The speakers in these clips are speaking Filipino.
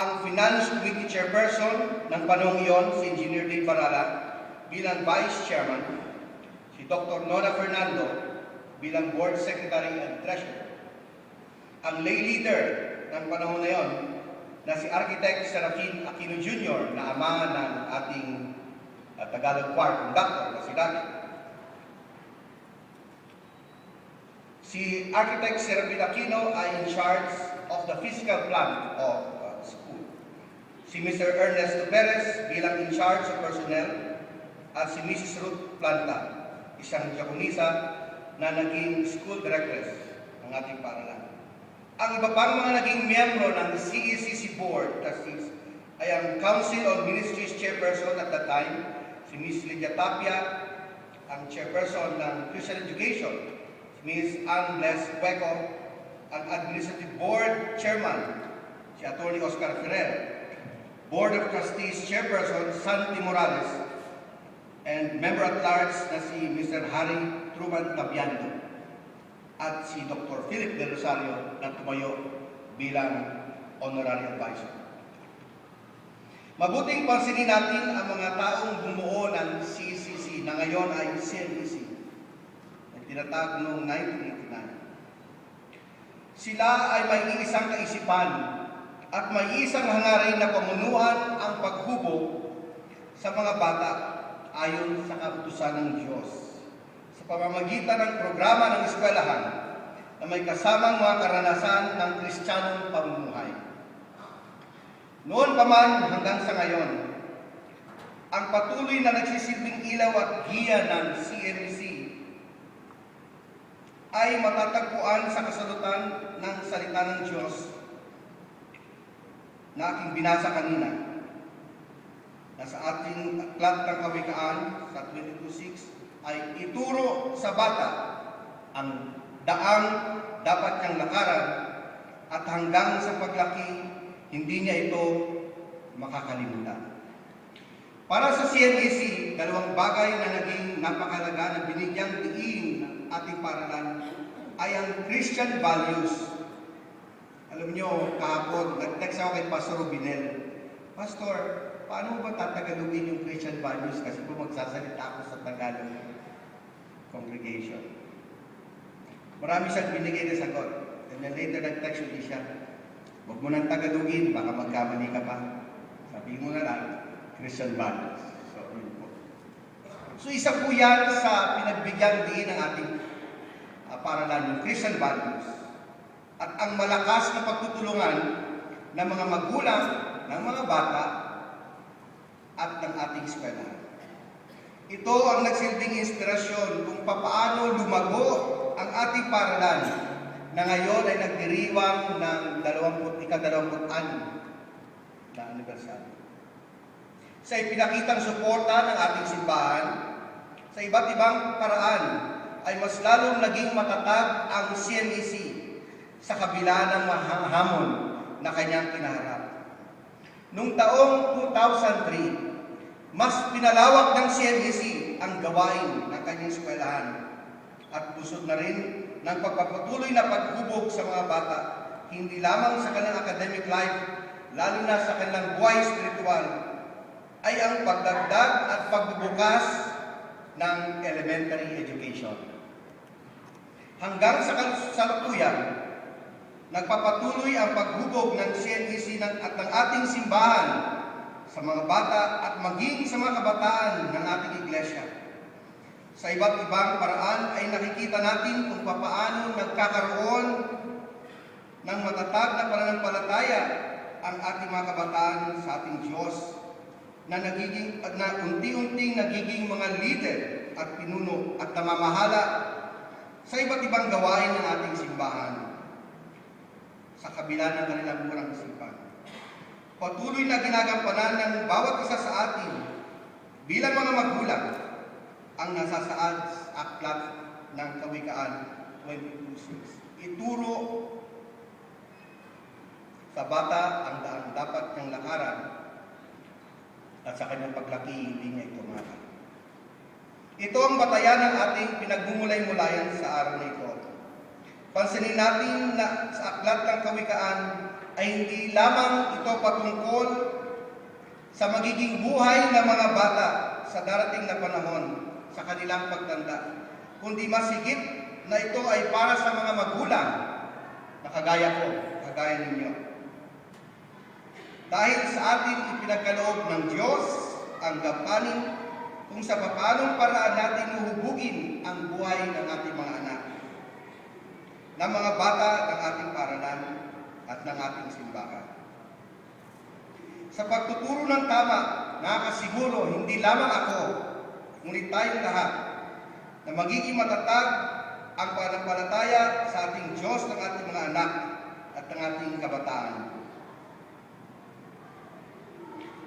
ang Finance Committee Chairperson ng panahong iyon, si Engineer Dave Barala, bilang Vice Chairman, si Dr. Nora Fernando bilang Board Secretary and Treasurer. Ang lay leader ng panahon na iyon na si Architect Serafin Aquino Jr. na ama ng ating Tagalog Choir Conductor na si Dati. Si Architect Serafin Aquino ay in charge of the physical plan of school. Si Mr. Ernesto Perez bilang in charge of personnel at si Mrs. Ruth Planta, isang Japonesa na naging school directress ng ating paaralan. Ang iba pang mga naging miyembro ng CECC Board Trustees ay ang Council on Ministries Chairperson at that time, si Ms. Lydia Tapia, ang Chairperson ng Christian Education, si Ms. Ann Bless Hueco, ang Administrative Board Chairman, si Atty. Oscar Ferrer, Board of Trustees Chairperson, Santi Morales, and Member at Large na si Mr. Harry Truman Tabiando, at si Dr. Philip De Rosario na tumayo bilang Honorary Advisor. Mabuting pansinin natin ang mga taong bumuo ng CECC na ngayon ay CNEC, na tinatag noong 1989. Sila ay may iisang kaisipan at may isang hangarin na pamunuan ang paghubog sa mga bata ayon sa kautusan ng Diyos sa pamamagitan ng programa ng eskwelahan na may kasamang mga karanasan ng Kristiyanong pamumuhay. Noon pa man hanggang sa ngayon, ang patuloy na nagsisilbing ilaw at giya ng CMC ay matatagpuan sa kasalutan ng salita ng Diyos na aking binasa kanina, na sa ating aklat ng kawikaan sa 22:6 ay ituro sa bata ang daang dapat niyang lakaran at hanggang sa paglaki, hindi niya ito makakalimutan. Para sa CNEC, dalawang bagay na naging napakalaga na binigyang diin ng ating paaralan ay ang Christian values. Alam niyo, kahapon, nag-text ako kay Pastor Rubinel, Pastor, paano ba tatagalugin yung Christian values? Kasi po magsasalita ako sa Tagalog congregation. Marami siyang binigay na sagot. And then later nag-text ulit siya, huwag mo nang tagalugin, baka magkamali ka pa. Sabihin mo na lang, Christian values. So, yun po. So, isa po yan sa pinagbigyan din ng ating paaralan, yung Christian values. At ang malakas na pagtutulungan ng mga magulang, ng mga bata, at ng ating eskwelahan. Ito ang nagsilbing inspirasyon kung papaano lumago ang ating paaralan na ngayon ay nagdiriwang ng 26 na anibersaryo. Sa ipinakitang suporta ng ating simbahan, sa iba't ibang paraan ay mas lalong naging matatag ang CNEC sa kabila ng hamon na kanyang kinaharap. Noong taong 2003, mas pinalawak ng CNEC ang gawain ng kanyang eskwelahan at busog na rin ng pagpapatuloy na paghubog sa mga bata, hindi lamang sa kanilang academic life, lalo na sa kanilang buhay spiritual, ay ang pagdagdag at pagbubukas ng elementary education. Hanggang sa kasalukuyan, nagpapatuloy ang paghubog ng CNEC at ng ating simbahan sa mga bata at maging sa mga kabataan ng ating iglesia. Sa iba't ibang paraan ay nakikita natin kung papaano nagkakaroon ng matatag na pananampalataya ang ating mga kabataan sa ating Diyos na unti-unting nagiging mga leader at pinuno at namamahala sa iba't ibang gawain ng ating simbahan sa kabila ng kanilang murang isipan. Patuloy na ginagampanan ng bawat isa sa atin bilang mga magulang ang nasasaad sa aklat ng Kawikaan 22:6. Ituro sa bata ang daan dapat niyang lakaran at sa kanyang paglaki hindi niya ito makakalimutan. Ito ang batayan ng ating pinagmumulay-mulayan sa araw na ito. Pansinin natin na sa aklat ng Kawikaan ay hindi lamang ito patungkol sa magiging buhay ng mga bata sa darating na panahon sa kanilang pagtanda, kundi mas higit na ito ay para sa mga magulang na kagaya ko, kagaya ninyo. Dahil sa atin ipinagkaloob ng Diyos ang gampanin kung sa paanong paraan natin uhubugin ang buhay ng ating mga anak, ng mga bata ng ating paaralan at ng ating simbahan. Sa pagtuturo ng tama, nakakasiguro hindi lamang ako, ngunit tayong lahat, na magiging matatag ang pananampalataya sa ating Diyos ng ating mga anak at ng ating kabataan.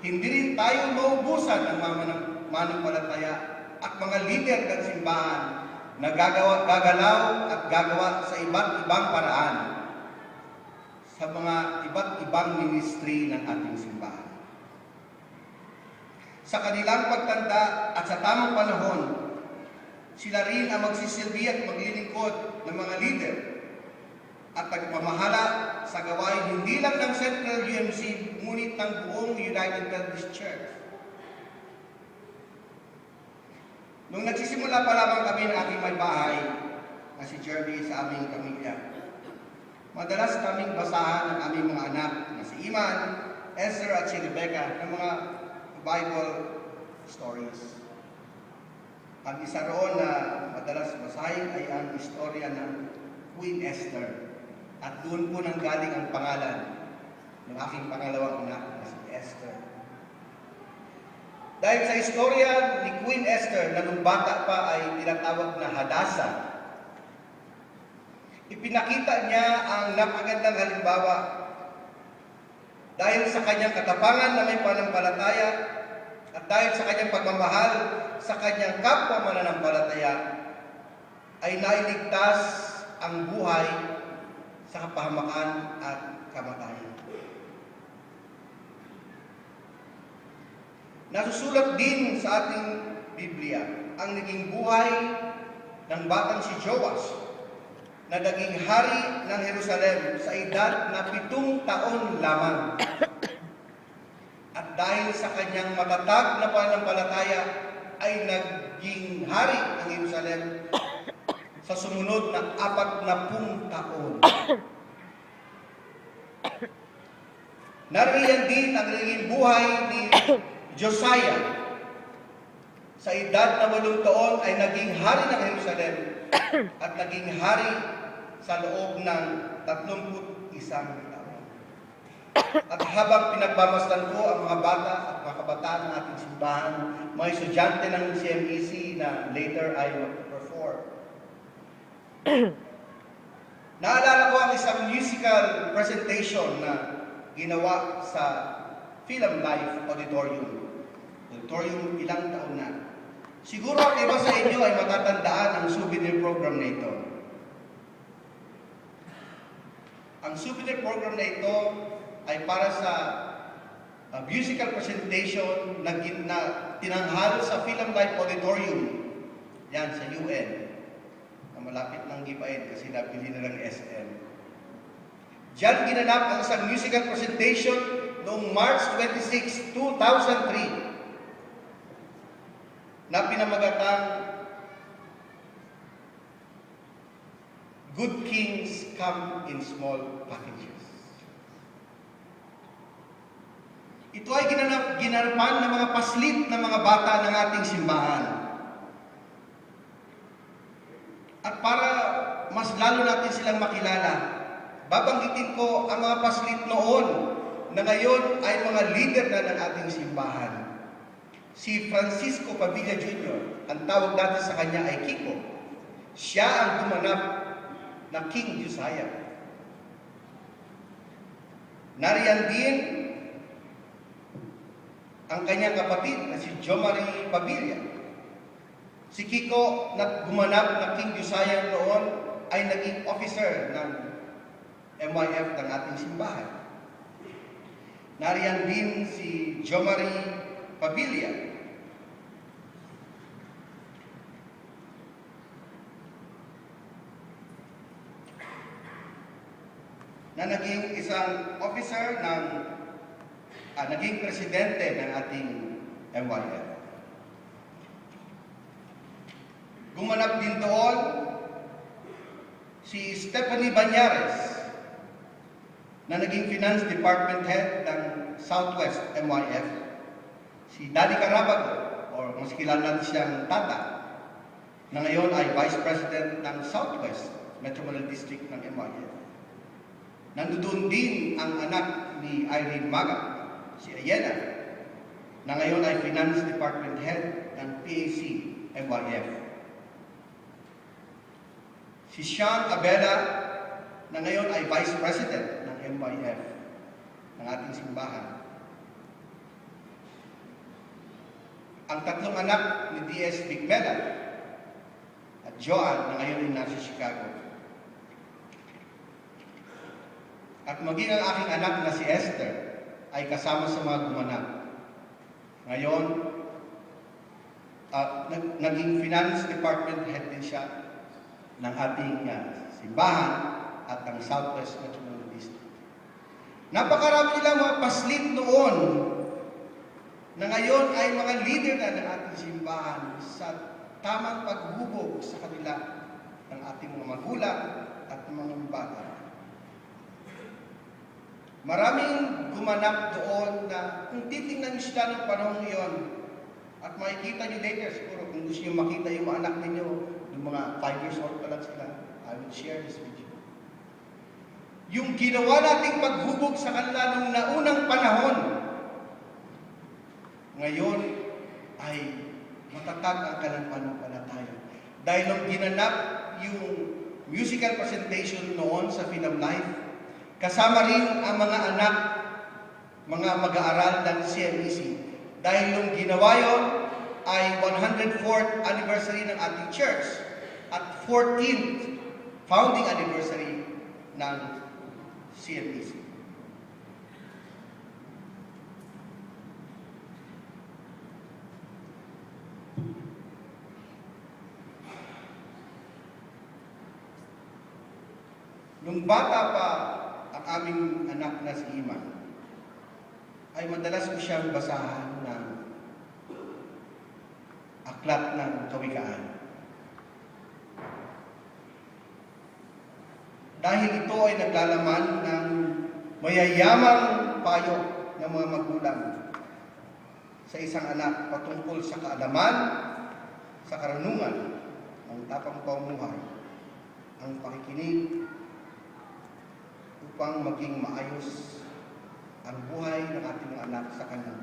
Hindi rin tayo maubusan ng mananampalataya at mga lider ng simbahan na gagalaw at gagawa sa iba't ibang paraan sa mga iba't ibang ministry ng ating simbahan. Sa kanilang pagtanda at sa tamang panahon, sila rin ang magsisilbi at maglilingkod ng mga leader at nagpamahala sa gawain hindi lang ng Central UMC, ngunit ng buong United Methodist Church. Nung nagsisimula pa lamang kami ng aking may bahay, na si Jeremy sa aming pamilya, madalas kaming basahan ng aming mga anak na si Iman, Esther at si Rebecca ng mga Bible stories. Ang isa roon na madalas basahin ay ang istorya ng Queen Esther. At doon po nanggaling ang pangalan ng aking pangalawang anak na si Esther. Dahil sa istorya ni Queen Esther na nung bata pa ay tinatawag na Hadassah, ipinakita niya ang napakagandang halimbawa dahil sa kanyang katapangan na may pananampalataya at dahil sa kanyang pagmamahal sa kanyang kapwa mananampalataya ay nailigtas ang buhay sa kapahamakan at kamatayan. Nasusulat din sa ating Biblia ang naging buhay ng batang si Joash na naging hari ng Jerusalem sa edad na 7 taon lamang. At dahil sa kanyang matatag na pananampalataya ay naging hari ng Jerusalem sa sumunod na 40 taon. Nariyan din ang naging buhay ni Josiah. Sa edad na 8 taon ay naging hari ng Jerusalem at naging hari sa loob ng 31 taon. At habang pinagmamasdan ko ang mga bata at mga kabataan ng ating simbahan, mga estudyante ng CMEC na later ay mag-perform, naalala ko ang isang musical presentation na ginawa sa Film Life Auditorium. Ilang taon na. Siguro ang iba sa inyo ay matatandaan ang souvenir program na ito. Ang souvenir program na ito ay para sa musical presentation na tinanghal sa Film Life Auditorium. Yan, sa UN. Malapit ng gipain kasi nabili na ng SM. Diyan ginanap ang isang musical presentation noong March 26, 2003 na pinamagatang Good Kings Come in Small Packages. Ito ay ginanapan ng mga paslit ng mga bata ng ating simbahan. At para mas lalo natin silang makilala, babanggitin ko ang mga paslit noon na ngayon ay mga leader na ng ating simbahan. Si Francisco Pabilla Jr., ang tawag natin sa kanya ay Kiko. Siya ang gumanap na King Josiah. Nariyan din ang kanyang kapatid na si Jomari Pabilla. Si Kiko na gumanap na King Josiah noon ay naging officer ng MYF ng ating simbahan. Nariyan din si Jomari Pabilla. Na naging isa isang officer ng naging presidente ng ating MYF. Gumanap din doon si Stephanie Banyares na naging Finance Department Head ng Southwest MYF. Si Daddy Carabago, or mas kilala natin siyang Tata, na ngayon ay Vice President ng Southwest Metro Manila District ng MYF. Nandoon din ang anak ni Irene Maga, si Ayena, na ngayon ay Finance Department Head ng PAC MYF. Si Sean Abela, na ngayon ay Vice President ng MYF, ng ating simbahan. Ang tatlong anak ni D.S. Bigmela at Joan, na ngayon ay nasa Chicago. At maging ang aking anak na si Esther ay kasama sa mga gumanap. Ngayon, naging Finance Department Head din siya ng ating simbahan at ng Southwest Metro Manila District. Napakarami nilang mga paslit noon na ngayon ay mga leader na ng ating simbahan sa tamang paghubog sa kanila ng ating mga magulang at mga bata. Maraming gumanap doon na kung titingnan niyo sila ng panahon ngayon at makikita niyo later siguro kung gusto niyo makita yung anak ninyo, yung mga 5 years old pa lang sila, I will share this with you. Yung ginawa nating paghubog sa kanila nung naunang panahon, ngayon ay matatag ang pananampalataya. Dahil nung ginanap yung musical presentation noon sa Film Life, kasama rin ang mga anak, mga mag-aaral ng CMEC. Dahil nung ginawa yun, ay 104th anniversary ng ating church at 14th founding anniversary ng CMEC. Nung bata pa ang aming anak na si Iman, ay madalas ko siyang basahan ng aklat ng kawikaan. Dahil ito ay naglalaman ng mayayamang payo ng mga magulang sa isang anak patungkol sa kaalaman, sa karunungan, ang tapang pamumuhay, ang pakikinig, upang maging maayos ang buhay ng ating mga anak sa kanyang